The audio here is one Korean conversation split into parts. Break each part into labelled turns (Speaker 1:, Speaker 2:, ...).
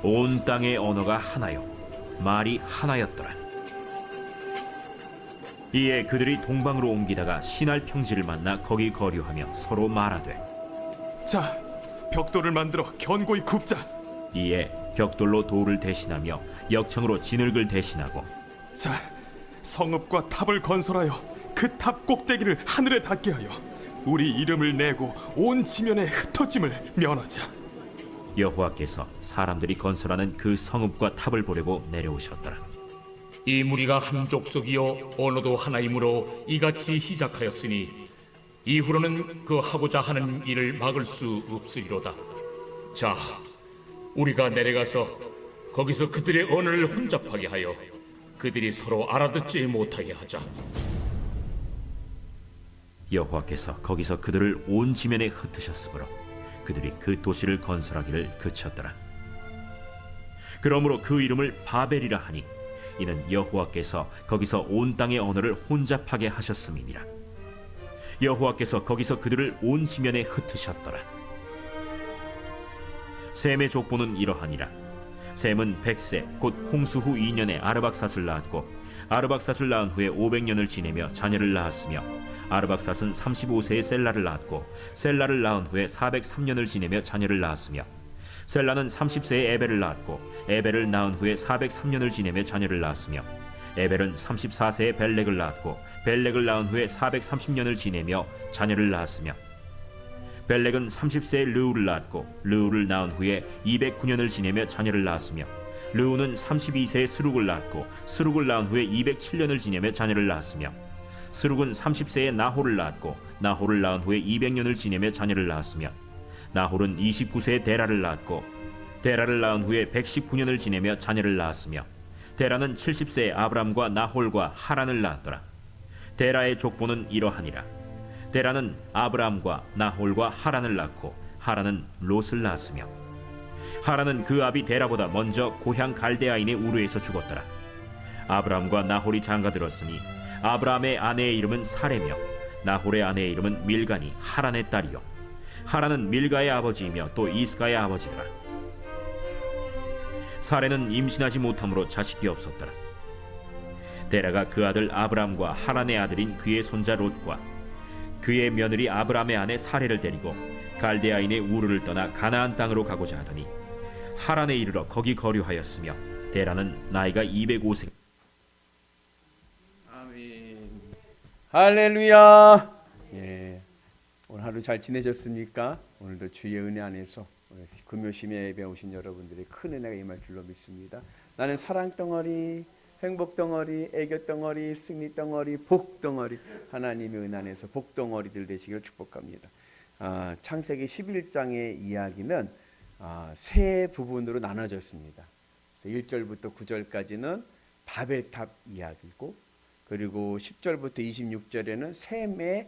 Speaker 1: 온 땅의 언어가 하나요 말이 하나였더라. 이에 그들이 동방으로 옮기다가 시날 평지를 만나 거기 거류하며 서로 말하되,
Speaker 2: 자, 벽돌을 만들어 견고히 굽자.
Speaker 1: 이에 벽돌로 돌을 대신하며 역청으로 진흙을 대신하고,
Speaker 2: 자, 성읍과 탑을 건설하여 그 탑 꼭대기를 하늘에 닿게 하여 우리 이름을 내고 온 지면에 흩어짐을 면하자.
Speaker 1: 여호와께서 사람들이 건설하는 그 성읍과 탑을 보려고 내려오셨더라.
Speaker 3: 이 무리가 한 족속이요 언어도 하나이므로 이같이 시작하였으니 이후로는 그 하고자 하는 일을 막을 수 없으리로다. 자, 우리가 내려가서 거기서 그들의 언어를 혼잡하게 하여 그들이 서로 알아듣지 못하게 하자.
Speaker 1: 여호와께서 거기서 그들을 온 지면에 흩으셨으므로 그들이 그 도시를 건설하기를 그쳤더라. 그러므로 그 이름을 바벨이라 하니 이는 여호와께서 거기서 온 땅의 언어를 혼잡하게 하셨음이니라. 여호와께서 거기서 그들을 온 지면에 흩으셨더라. 셈의 족보는 이러하니라. 셈은 100세 곧 홍수 후 2년에 아르박삿을 낳았고, 아르박삿을 낳은 후에 500년을 지내며 자녀를 낳았으며, 아르박삿은 35세에 셀라를 낳았고, 셀라를 낳은 후에 403년을 지내며 자녀를 낳았으며, 셀라는 30세에 에벨을 낳았고, 에벨을 낳은 후에 403년을 지내며 자녀를 낳았으며, 에벨은 34세에 벨렉을 낳았고, 벨렉을 낳은 후에 430년을 지내며 자녀를 낳았으며, 벨렉은 30세에 르우를 낳았고, 르우를 낳은 후에 209년을 지내며 자녀를 낳았으며, 르우는 32세에 스룩을 낳았고, 스룩을 낳은 후에 207년을 지내며 자녀를 낳았으며, 스룩은 30세에 나홀을 낳았고, 나홀을 낳은 후에 200년을 지내며 자녀를 낳았으며, 나홀은 29세에 데라를 낳았고, 데라를 낳은 후에 119년을 지내며 자녀를 낳았으며, 데라는 70세에 아브람과 나홀과 하란을 낳았더라. 데라의 족보는 이러하니라. 데라는 아브람과 나홀과 하란을 낳고, 하란은 롯을 낳았으며, 하란은 그 아비 데라보다 먼저 고향 갈대아인의 우르에서 죽었더라. 아브람과 나홀이 장가들었으니 아브람의 아내의 이름은 사레며, 나홀의 아내의 이름은 밀가니 하란의 딸이요, 하란은 밀가의 아버지이며 또 이스가의 아버지더라. 사레는 임신하지 못함으로 자식이 없었더라. 데라가 그 아들 아브람과 하란의 아들인 그의 손자 롯과 그의 며느리 아브람의 아내 사레를 데리고 갈대아인의 우르를 떠나 가나안 땅으로 가고자 하더니 하란에 이르러 거기 거류하였으며, 데라는 나이가 205세.
Speaker 4: 아멘. 할렐루야. 예. 오늘 하루 잘 지내셨습니까? 오늘도 주의 은혜 안에서 금요심에 예배 오신 여러분들의 큰 은혜가 임할 줄로 믿습니다. 나는 사랑 덩어리, 행복 덩어리, 애교 덩어리, 승리 덩어리, 복 덩어리, 하나님의 은혜 안에서 복 덩어리들 되시기를 축복합니다. 창세기 11장의 이야기는 세 부분으로 나눠졌습니다. 1절부터 9절까지는 바벨탑 이야기고, 그리고 10절부터 26절에는 셈의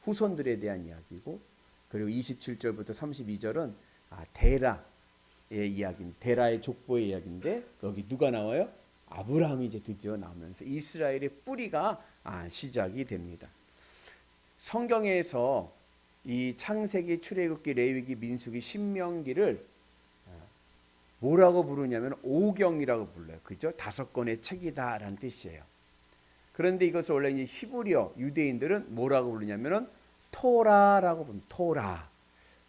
Speaker 4: 후손들에 대한 이야기고, 그리고 27절부터 32절은 데라의 이야기입니다. 데라의 족보의 이야기인데 여기 누가 나와요? 아브라함이 이제 드디어 나오면서 이스라엘의 뿌리가 시작이 됩니다. 성경에서 이 창세기, 출애굽기, 레위기, 민수기, 신명기를 뭐라고 부르냐면 오경이라고 불러요. 그죠? 5권의 책이다라는 뜻이에요. 그런데 이것을 원래 이제 히브리어 유대인들은 뭐라고 부르냐면은 토라라고 부릅니다. 토라.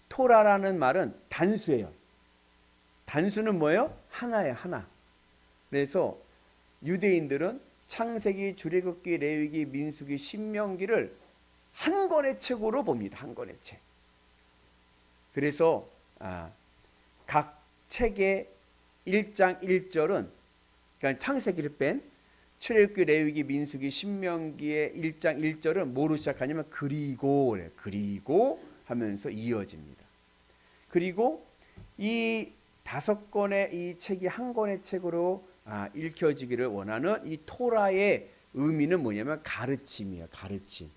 Speaker 4: 토라라는 말은 단수예요. 단수는 뭐예요? 하나예요, 하나. 그래서 유대인들은 창세기, 출애굽기, 레위기, 민수기, 신명기를 한 권의 책으로 봅니다. 한 권의 책. 그래서 각 책의 1장 1절은, 그러니까 창세기를 뺀 출애굽기, 레위기, 민수기, 신명기의 1장 1절은 뭐로 시작하냐면 그리고 하면서 이어집니다. 그리고 이 5권의 이 책이 한 권의 책으로 읽혀지기를 원하는 이 토라의 의미는 뭐냐면 가르침이에요. 가르침.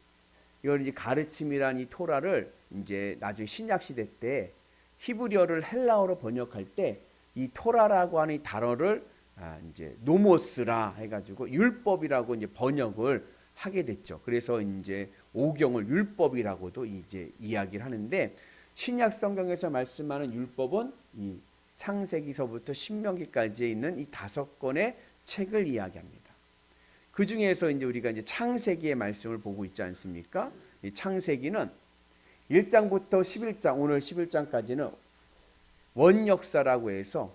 Speaker 4: 이걸 이제 가르침이란 이 토라를 이제 나중에 신약 시대 때 히브리어를 헬라어로 번역할 때 이 토라라고 하는 이 단어를 이제 노모스라 해가지고 율법이라고 이제 번역을 하게 됐죠. 그래서 이제 오경을 율법이라고도 이제 이야기를 하는데, 신약 성경에서 말씀하는 율법은 이 창세기서부터 신명기까지에 있는 이 5권의 책을 이야기합니다. 그 중에서 이제 우리가 이제 창세기의 말씀을 보고 있지 않습니까? 이 창세기는 1장부터 11장, 오늘 11장까지는 원역사라고 해서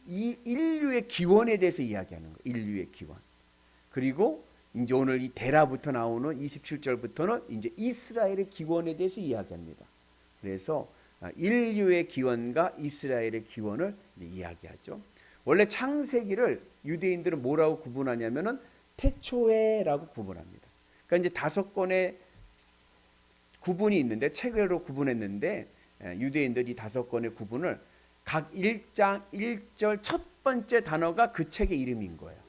Speaker 4: 이 인류의 기원에 대해서 이야기하는 거예요. 인류의 기원. 그리고 이제 오늘 이 데라부터 나오는 27절부터는 이제 이스라엘의 기원에 대해서 이야기합니다. 그래서 인류의 기원과 이스라엘의 기원을 이야기하죠. 원래 창세기를 유대인들은 뭐라고 구분하냐면은 태초회라고 구분합니다. 그러니까 이제 5권의 구분이 있는데 책으로 구분했는데 유대인들이 5권의 구분을 각 1장 1절 첫 번째 단어가 그 책의 이름인 거예요.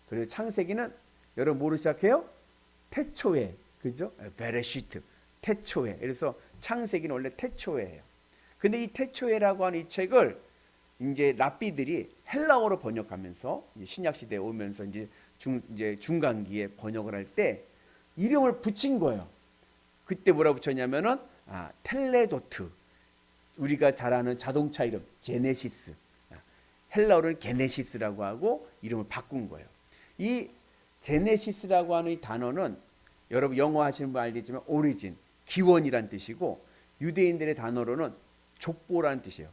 Speaker 4: 그리고 창세기는 여러분 뭐로 시작해요? 태초회, 그죠? 베레시트, 태초회. 그래서 창세기는 원래 태초회예요. 근데 이 태초회라고 하는 이 책을 이제 랍비들이 헬라어로 번역하면서 신약 시대에 오면서 이제 중간기에 번역을 할 때 이름을 붙인 거예요. 그때 뭐라 붙였냐면은 텔레도트. 우리가 잘 아는 자동차 이름 제네시스. 헬라어로는 게네시스라고 하고 이름을 바꾼 거예요. 이 제네시스라고 하는 이 단어는 여러분 영어 하시는 분 알겠지만 오리진, 기원이란 뜻이고 유대인들의 단어로는 족보라는 뜻이에요.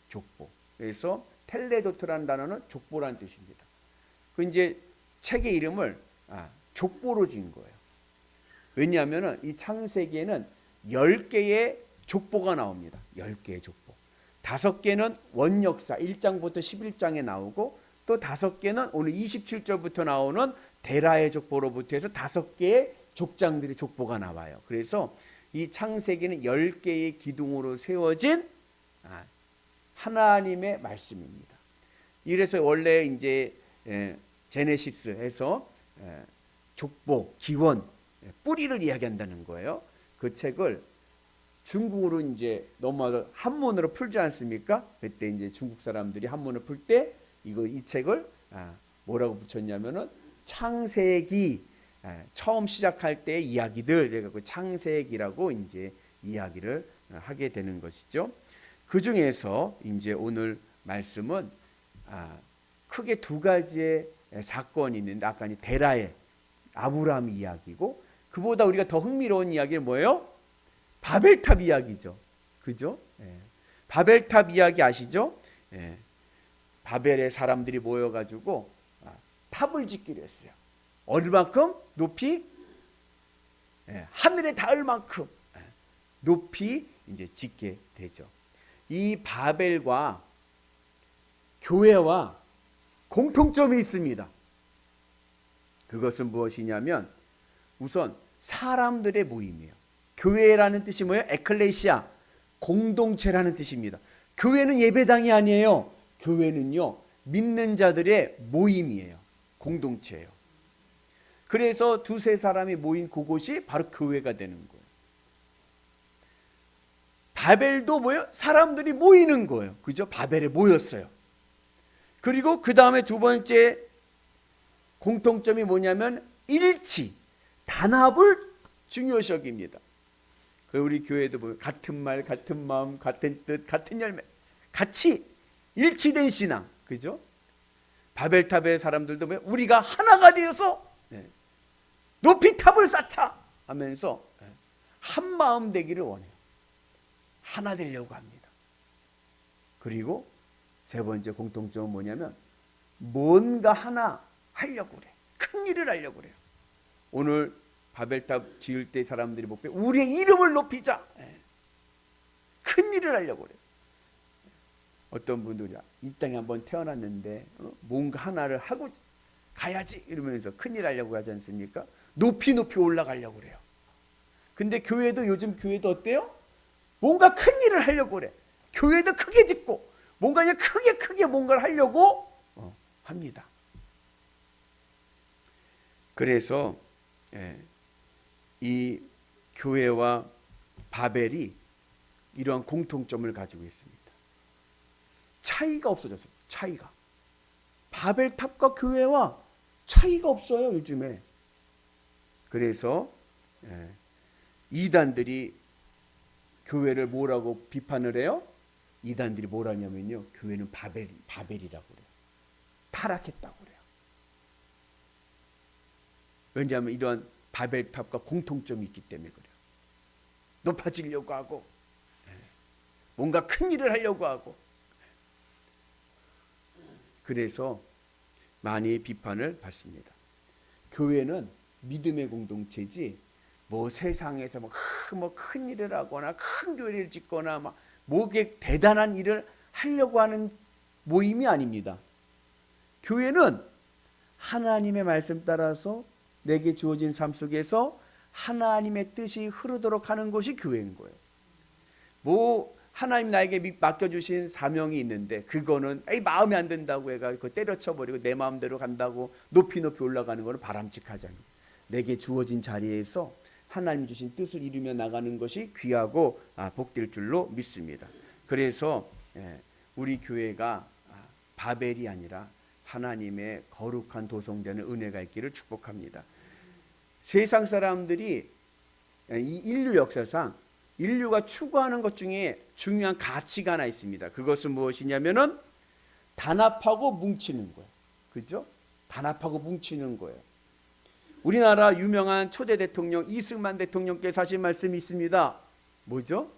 Speaker 4: 족보. 그래서 텔레도트라는 단어는 족보라는 뜻입니다. 그 이제 책의 이름을 족보로 지은 거예요. 왜냐하면 이 창세기에는 10개의 족보가 나옵니다. 10개의 족보. 5개는 원역사 1장부터 11장에 나오고 또 5개는 오늘 27절부터 나오는 데라의 족보로부터 해서 5개의 족장들의 족보가 나와요. 그래서 이 창세기는 10개의 기둥으로 세워진 하나님의 말씀입니다. 이래서 원래 이제 제네시스에서 족보, 기원, 뿌리를 이야기한다는 거예요. 그 책을 중국으로 이제 넘어서 한문으로 풀지 않습니까? 그때 이제 중국 사람들이 한문을 풀 때 이 책을 뭐라고 붙였냐면은 창세기, 처음 시작할 때의 이야기들, 그래서 창세기라고 이제 이야기를 하게 되는 것이죠. 그 중에서 이제 오늘 말씀은 크게 2가지의 사건이 있는데 아까 데라의 아브라함 이야기고 그보다 우리가 더 흥미로운 이야기는 뭐예요? 바벨탑 이야기죠. 그죠? 바벨탑 이야기 아시죠? 바벨의 사람들이 모여가지고 탑을 짓기로 했어요. 얼마큼? 높이? 하늘에 닿을 만큼 높이 이제 짓게 되죠. 이 바벨과 교회와 공통점이 있습니다. 그것은 무엇이냐면 우선 사람들의 모임이에요. 교회라는 뜻이 뭐예요? 에클레시아, 공동체라는 뜻입니다. 교회는 예배당이 아니에요. 교회는요, 믿는 자들의 모임이에요. 공동체예요. 그래서 2-3 모인 그곳이 바로 교회가 되는 거예요. 바벨도 뭐예요? 사람들이 모이는 거예요. 그죠? 바벨에 모였어요. 그리고 그 다음에 2번째 공통점이 뭐냐면 일치, 단합을 중요시 여깁니다. 우리 교회도 보면 같은 말, 같은 마음, 같은 뜻, 같은 열매, 같이 일치된 신앙, 그죠? 바벨탑의 사람들도 보면 우리가 하나가 되어서 높이 탑을 쌓자 하면서 한 마음 되기를 원해요. 하나 되려고 합니다. 그리고 3번째 공통점은 뭐냐면 뭔가 하나 하려고 그래. 큰 일을 하려고 그래요. 오늘 바벨탑 지을 때 사람들이 목표 우리의 이름을 높이자. 큰 일을 하려고 그래요. 어떤 분들이 이 땅에 한번 태어났는데 뭔가 하나를 하고 가야지 이러면서 큰 일 하려고 하지 않습니까? 높이 올라가려고 그래요. 근데 교회도 요즘 교회도 어때요? 뭔가 큰 일을 하려고 그래. 교회도 크게 짓고 뭔가 그냥 크게 뭔가를 하려고 합니다. 그래서 이 교회와 바벨이 이러한 공통점을 가지고 있습니다. 차이가 없어졌어요. 차이가. 바벨탑과 교회와 차이가 없어요. 요즘에. 그래서 이단들이 교회를 뭐라고 비판을 해요? 이단들이 뭘 하냐면요, 교회는 바벨이라고 그래요. 타락했다고 그래요. 왜냐하면 이러한 바벨탑과 공통점이 있기 때문에 그래요. 높아지려고 하고 뭔가 큰 일을 하려고 하고, 그래서 많이 비판을 받습니다. 교회는 믿음의 공동체지 뭐 세상에서 뭐 큰 일을 하거나 큰 교회를 짓거나 막 뭐게 대단한 일을 하려고 하는 모임이 아닙니다. 교회는 하나님의 말씀 따라서 내게 주어진 삶 속에서 하나님의 뜻이 흐르도록 하는 것이 교회인 거예요. 뭐 하나님 나에게 맡겨주신 사명이 있는데 그거는 마음에 안 든다고 해가지고 때려쳐버리고 내 마음대로 간다고 높이 올라가는 거는 바람직하잖아요. 내게 주어진 자리에서 하나님 주신 뜻을 이루며 나가는 것이 귀하고 복될 줄로 믿습니다. 그래서 우리 교회가 바벨이 아니라 하나님의 거룩한 도성되는 은혜가 있기를 축복합니다. 세상 사람들이 이 인류 역사상 인류가 추구하는 것 중에 중요한 가치가 하나 있습니다. 그것은 무엇이냐면은 단합하고 뭉치는 거예요. 그죠? 단합하고 뭉치는 거예요. 우리나라 유명한 초대 대통령 이승만 대통령께서 하신 말씀이 있습니다. 뭐죠?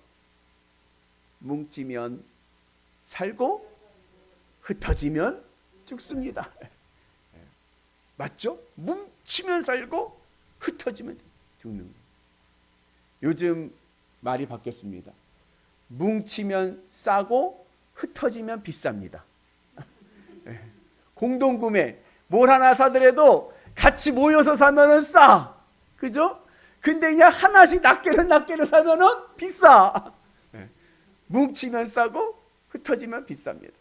Speaker 4: 뭉치면 살고 흩어지면 죽습니다. 맞죠? 뭉치면 살고 흩어지면 죽는 거예요. 요즘 말이 바뀌었습니다. 뭉치면 싸고 흩어지면 비쌉니다. 공동구매 뭘 하나 사더라도 같이 모여서 사면은 싸. 그죠? 근데 그냥 하나씩 낱개로 사면은 비싸. 뭉치면 싸고 흩어지면 비쌉니다.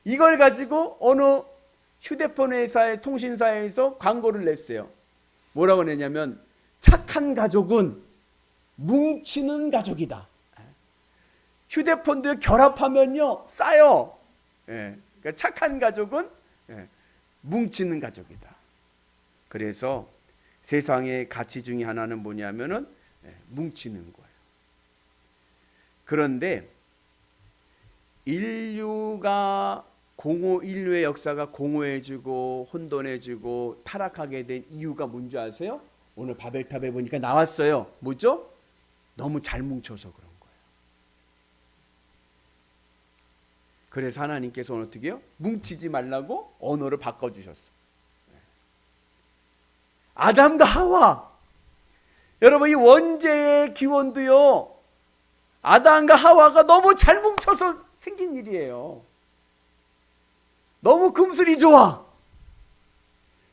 Speaker 4: 이걸 가지고 어느 휴대폰 회사의 통신사에서 광고를 냈어요. 뭐라고 냈냐면 착한 가족은 뭉치는 가족이다. 휴대폰들 결합하면요 싸요. 그러니까 착한 가족은 뭉치는 가족이다. 그래서 세상의 가치 중에 하나는 뭐냐면은 뭉치는 거예요. 그런데 인류의 역사가 공허해지고 혼돈해지고 타락하게 된 이유가 뭔지 아세요? 오늘 바벨탑에 보니까 나왔어요. 뭐죠? 너무 잘 뭉쳐서 그런 거예요. 그래서 하나님께서 오늘 어떻게 해요? 뭉치지 말라고 언어를 바꿔주셨어요. 아담과 하와, 여러분 이 원죄의 기원도요 아담과 하와가 너무 잘 뭉쳐서 생긴 일이에요. 너무 금슬이 좋아.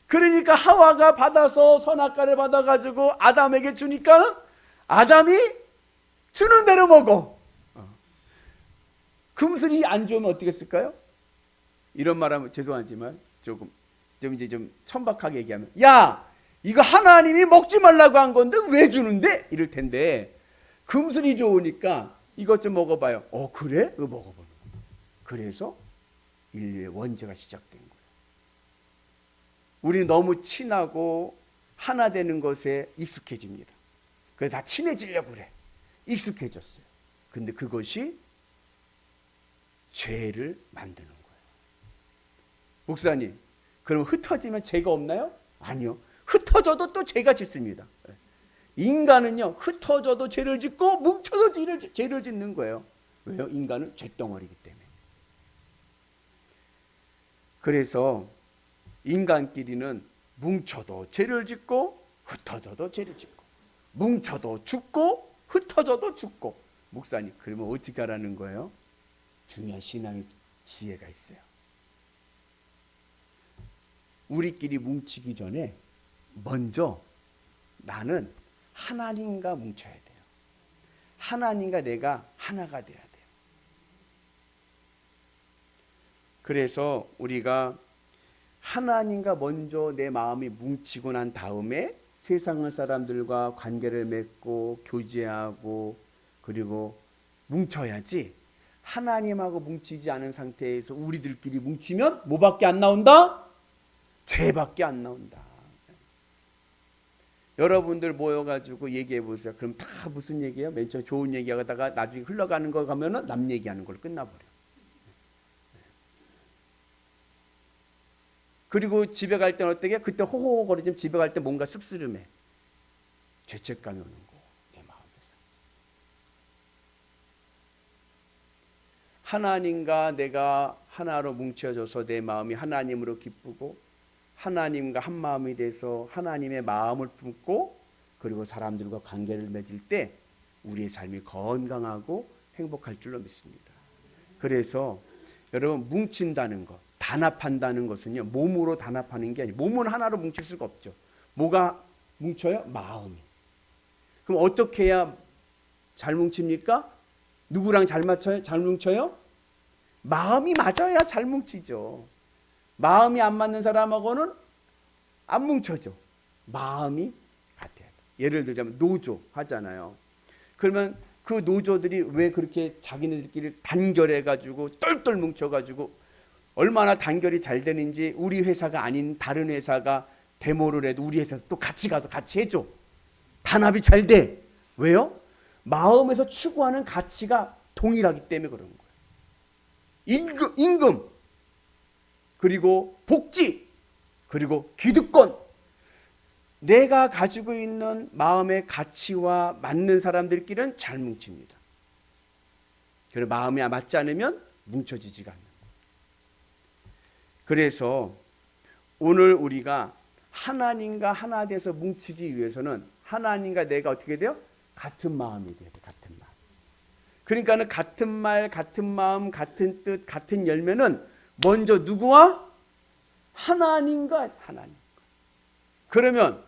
Speaker 4: 그러니까 하와가 받아서 선악과를 받아가지고 아담에게 주니까 아담이 주는 대로 먹어. 금슬이 안 좋으면 어떻게 했을까요? 이런 말하면 죄송하지만 좀 천박하게 얘기하면, 야 이거 하나님이 먹지 말라고 한 건데 왜 주는데? 이럴 텐데 금슬이 좋으니까 이것 좀 먹어봐요. 그래? 이거 먹어보는 거예요. 그래서 인류의 원죄가 시작된 거예요. 우리 너무 친하고 하나 되는 것에 익숙해집니다. 그래서 다 친해지려고 그래. 익숙해졌어요. 근데 그것이 죄를 만드는 거예요. 목사님, 그럼 흩어지면 죄가 없나요? 아니요. 흩어져도 또 죄가 짓습니다. 인간은요 흩어져도 죄를 짓고 뭉쳐도 죄를 짓는 거예요. 왜요? 인간은 죄덩어리이기 때문에. 그래서 인간끼리는 뭉쳐도 죄를 짓고 흩어져도 죄를 짓고, 뭉쳐도 죽고 흩어져도 죽고. 목사님, 그러면 어떻게 하라는 거예요? 중요한 신앙의 지혜가 있어요. 우리끼리 뭉치기 전에 먼저 나는 하나님과 뭉쳐야 돼요. 하나님과 내가 하나가 돼야 돼요. 그래서 우리가 하나님과 먼저 내 마음이 뭉치고 난 다음에 세상 사람들과 관계를 맺고 교제하고 그리고 뭉쳐야지, 하나님하고 뭉치지 않은 상태에서 우리들끼리 뭉치면 뭐밖에 안 나온다? 죄밖에 안 나온다. 여러분들 모여가지고 얘기해 보세요. 그럼 다 무슨 얘기예요? 맨 처음 좋은 얘기하다가 나중에 흘러가는 거 가면은 남 얘기하는 걸로 끝나버려. 그리고 집에 갈 때는 어떻게? 그때 호호거리지만 집에 갈 때 뭔가 씁쓸음해. 죄책감이 오는 거 내 마음에서. 하나님과 내가 하나로 뭉쳐져서 내 마음이 하나님으로 기쁘고 하나님과 한 마음이 돼서 하나님의 마음을 품고 그리고 사람들과 관계를 맺을 때 우리의 삶이 건강하고 행복할 줄로 믿습니다. 그래서 여러분 뭉친다는 것, 단합한다는 것은요 몸으로 단합하는 게 아니에요. 몸은 하나로 뭉칠 수가 없죠. 뭐가 뭉쳐요? 마음이. 그럼 어떻게 해야 잘 뭉칩니까? 누구랑 잘 맞춰요? 잘 뭉쳐요? 마음이 맞아야 잘 뭉치죠. 마음이 안 맞는 사람하고는 안 뭉쳐져. 마음이 같아야 돼. 예를 들자면 노조 하잖아요. 그러면 그 노조들이 왜 그렇게 자기네들끼리 단결해가지고 똘똘 뭉쳐가지고 얼마나 단결이 잘 되는지 우리 회사가 아닌 다른 회사가 데모를 해도 우리 회사에서 또 같이 가서 같이 해줘. 단합이 잘 돼. 왜요? 마음에서 추구하는 가치가 동일하기 때문에 그런 거예요. 임금 그리고 복지 그리고 기득권 내가 가지고 있는 마음의 가치와 맞는 사람들끼리는 잘 뭉칩니다. 그래서 마음이 맞지 않으면 뭉쳐지지가 않는 거예요. 그래서 오늘 우리가 하나님과 하나 돼서 뭉치기 위해서는 하나님과 내가 어떻게 돼요? 같은 마음이 돼야 돼. 같은 마음. 그러니까는 같은 말, 같은 마음, 같은 뜻, 같은 열매는 먼저 누구와? 하나님과 하나님. 그러면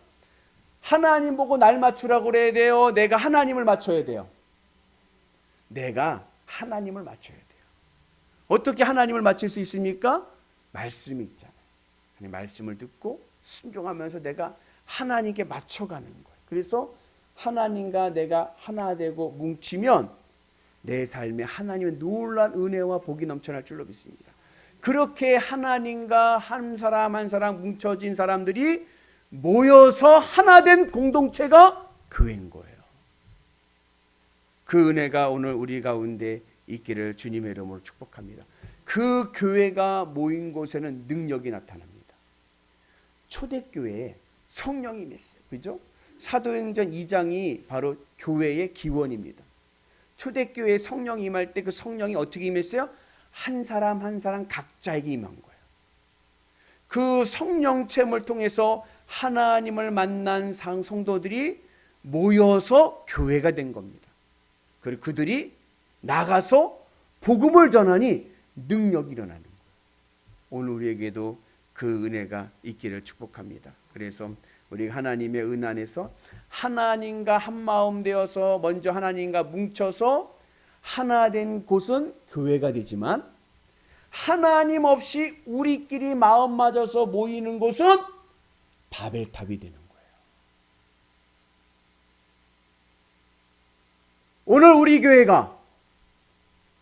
Speaker 4: 하나님 보고 날 맞추라고 그래야 돼요? 내가 하나님을 맞춰야 돼요? 내가 하나님을 맞춰야 돼요. 어떻게 하나님을 맞출 수 있습니까? 말씀이 있잖아요. 말씀을 듣고 순종하면서 내가 하나님께 맞춰가는 거예요. 그래서 하나님과 내가 하나 되고 뭉치면 내 삶에 하나님의 놀라운 은혜와 복이 넘쳐날 줄로 믿습니다. 그렇게 하나님과 한 사람 한 사람 뭉쳐진 사람들이 모여서 하나 된 공동체가 교회인 거예요. 그 은혜가 오늘 우리 가운데 있기를 주님의 이름으로 축복합니다. 그 교회가 모인 곳에는 능력이 나타납니다. 초대교회에 성령이 임했어요. 그죠? 사도행전 2장이 바로 교회의 기원입니다. 초대교회에 성령이 임할 때 그 성령이 어떻게 임했어요? 한 사람 한 사람 각자에게 임한 거예요. 그 성령체험을 통해서 하나님을 만난 성도들이 모여서 교회가 된 겁니다. 그리고 그들이 나가서 복음을 전하니 능력이 일어나는 거예요. 오늘 우리에게도 그 은혜가 있기를 축복합니다. 그래서 우리 하나님의 은 안에서 하나님과 한 마음 되어서 먼저 하나님과 뭉쳐서 하나 된 곳은 교회가 되지만 하나님 없이 우리끼리 마음 맞아서 모이는 곳은 바벨탑이 되는 거예요. 오늘 우리 교회가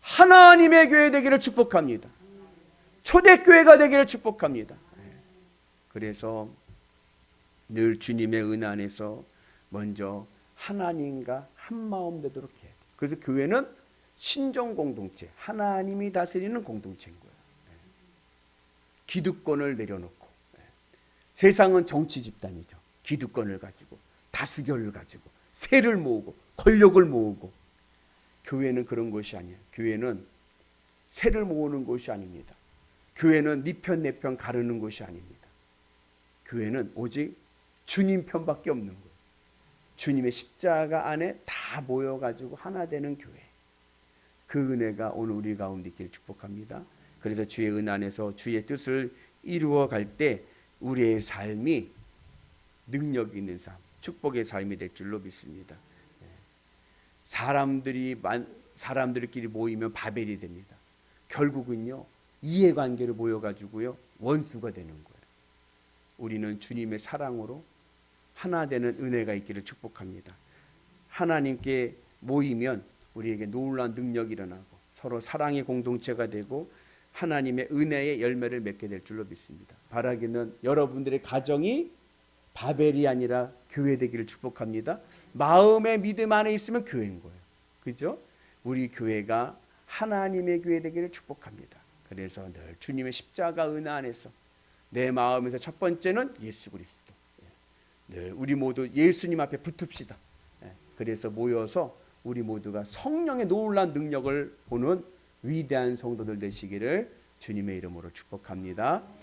Speaker 4: 하나님의 교회 되기를 축복합니다. 초대교회가 되기를 축복합니다. 그래서 늘 주님의 은혜 안에서 먼저 하나님과 한 마음 되도록 해야 돼요. 그래서 교회는 신정 공동체, 하나님이 다스리는 공동체인 거예요. 기득권을 내려놓고 세상은 정치 집단이죠. 기득권을 가지고 다수결을 가지고 세를 모으고 권력을 모으고 교회는 그런 것이 아니에요. 교회는 세를 모으는 곳이 아닙니다. 교회는 네 편 내 편 가르는 곳이 아닙니다. 교회는 오직 주님 편밖에 없는 거예요. 주님의 십자가 안에 다 모여가지고 하나 되는 교회. 그 은혜가 오늘 우리 가운데 있기를 축복합니다. 그래서 주의 은혜 안에서 주의 뜻을 이루어 갈 때 우리의 삶이 능력 있는 삶, 축복의 삶이 될 줄로 믿습니다. 사람들끼리 모이면 바벨이 됩니다. 결국은요 이해관계로 모여가지고요 원수가 되는 거예요. 우리는 주님의 사랑으로 하나 되는 은혜가 있기를 축복합니다. 하나님께 모이면 우리에게 놀라운 능력이 일어나고 서로 사랑의 공동체가 되고 하나님의 은혜의 열매를 맺게 될 줄로 믿습니다. 바라기는 여러분들의 가정이 바벨이 아니라 교회 되기를 축복합니다. 마음의 믿음 안에 있으면 교회인 거예요. 그죠? 우리 교회가 하나님의 교회 되기를 축복합니다. 그래서 늘 주님의 십자가 은혜 안에서 내 마음에서 첫 번째는 예수 그리스도. 늘 우리 모두 예수님 앞에 붙읍시다. 그래서 모여서 우리 모두가 성령의 놀라운 능력을 보는 위대한 성도들 되시기를 주님의 이름으로 축복합니다.